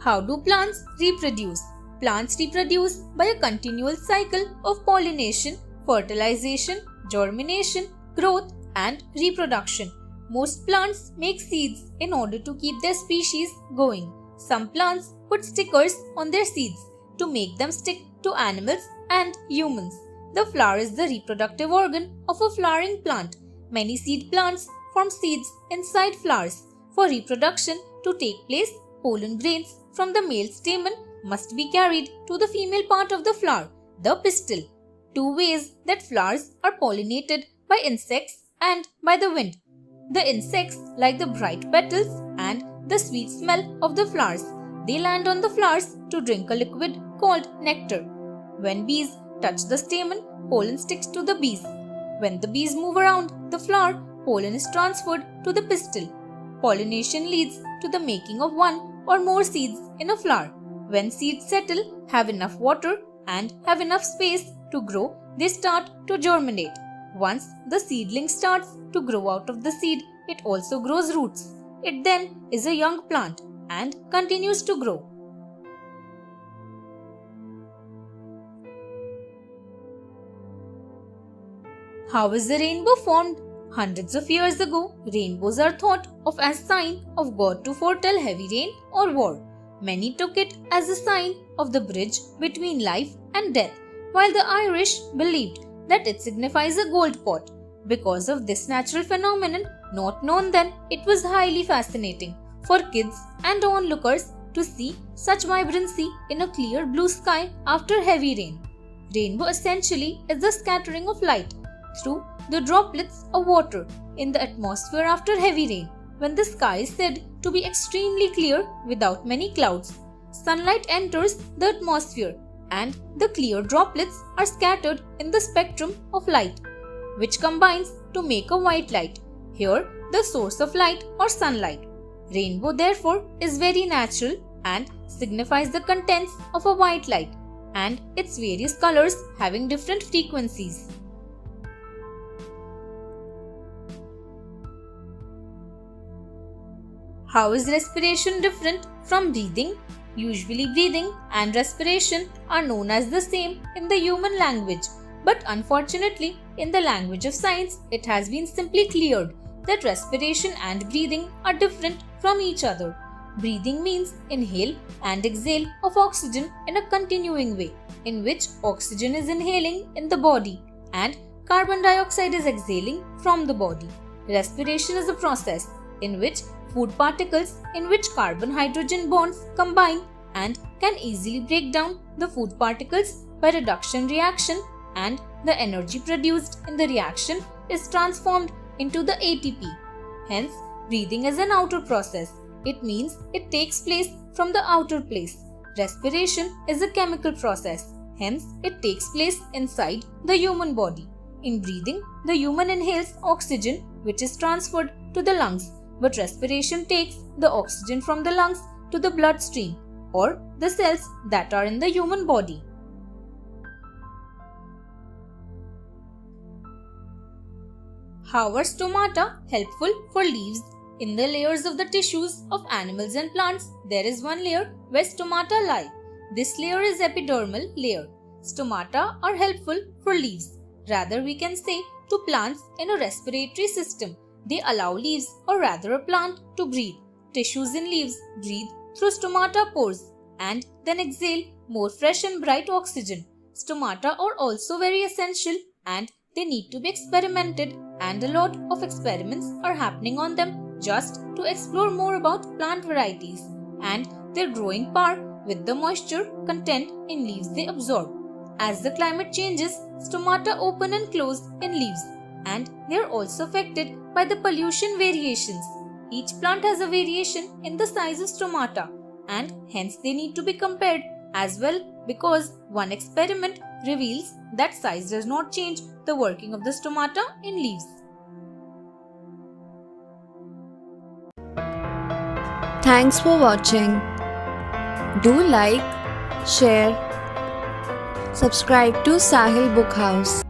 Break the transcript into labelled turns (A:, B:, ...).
A: How do plants reproduce? Plants reproduce by a continual cycle of pollination, fertilization, germination, growth, and reproduction. Most plants make seeds in order to keep their species going. Some plants put stickers on their seeds to make them stick to animals and humans. The flower is the reproductive organ of a flowering plant. Many seed plants form seeds inside flowers. For reproduction to take place, pollen grains from the male stamen must be carried to the female part of the flower, the pistil. Two ways that flowers are pollinated: by insects and by the wind. The insects like the bright petals and the sweet smell of the flowers. They land on the flowers to drink a liquid called nectar. When bees touch the stamen, pollen sticks to the bees. When the bees move around the flower, pollen is transferred to the pistil. Pollination leads to the making of one or more seeds in a flower. When seeds settle, have enough water, and have enough space to grow, they start to germinate. Once the seedling starts to grow out of the seed, it also grows roots. It then is a young plant and continues to grow. How is the rainbow formed? Hundreds of years ago, rainbows are thought of as sign of God to foretell heavy rain or war. Many took it as a sign of the bridge between life and death, while the Irish believed that it signifies a gold pot. Because of this natural phenomenon, not known then, it was highly fascinating for kids and onlookers to see such vibrancy in a clear blue sky after heavy rain. Rainbow essentially is the scattering of light through the droplets of water in the atmosphere after heavy rain, when the sky is said to be extremely clear without many clouds. Sunlight enters the atmosphere and the clear droplets are scattered in the spectrum of light, which combines to make a white light, here the source of light or sunlight. Rainbow therefore is very natural and signifies the contents of a white light and its various colors having different frequencies. How is respiration different from breathing? Usually breathing and respiration are known as the same in the human language, but unfortunately in the language of science it has been simply cleared that respiration and breathing are different from each other. Breathing means inhale and exhale of oxygen in a continuing way, in which oxygen is inhaling in the body and carbon dioxide is exhaling from the body. Respiration is a process in which food particles in which carbon-hydrogen bonds combine and can easily break down the food particles by reduction reaction, and the energy produced in the reaction is transformed into the ATP. Hence, breathing is an outer process. It means it takes place from the outer place. Respiration is a chemical process. Hence, it takes place inside the human body. In breathing, the human inhales oxygen which is transferred to the lungs, but respiration takes the oxygen from the lungs to the bloodstream or the cells that are in the human body. How are stomata helpful for leaves? In the layers of the tissues of animals and plants, there is one layer where stomata lie. This layer is epidermal layer. Stomata are helpful for leaves. Rather, we can say to plants in a respiratory system. They allow leaves, or rather a plant, to breathe. Tissues in leaves breathe through stomata pores and then exhale more fresh and bright oxygen. Stomata are also very essential and they need to be experimented, and a lot of experiments are happening on them just to explore more about plant varieties and their growing power with the moisture content in leaves they absorb. As the climate changes, stomata open and close in leaves, and they are also affected by the pollution variations. Each plant has a variation in the size of stomata, and hence they need to be compared as well, because one experiment reveals that size does not change the working of the stomata in leaves.
B: Thanks for watching. Do like, share, subscribe to Sahil Book House.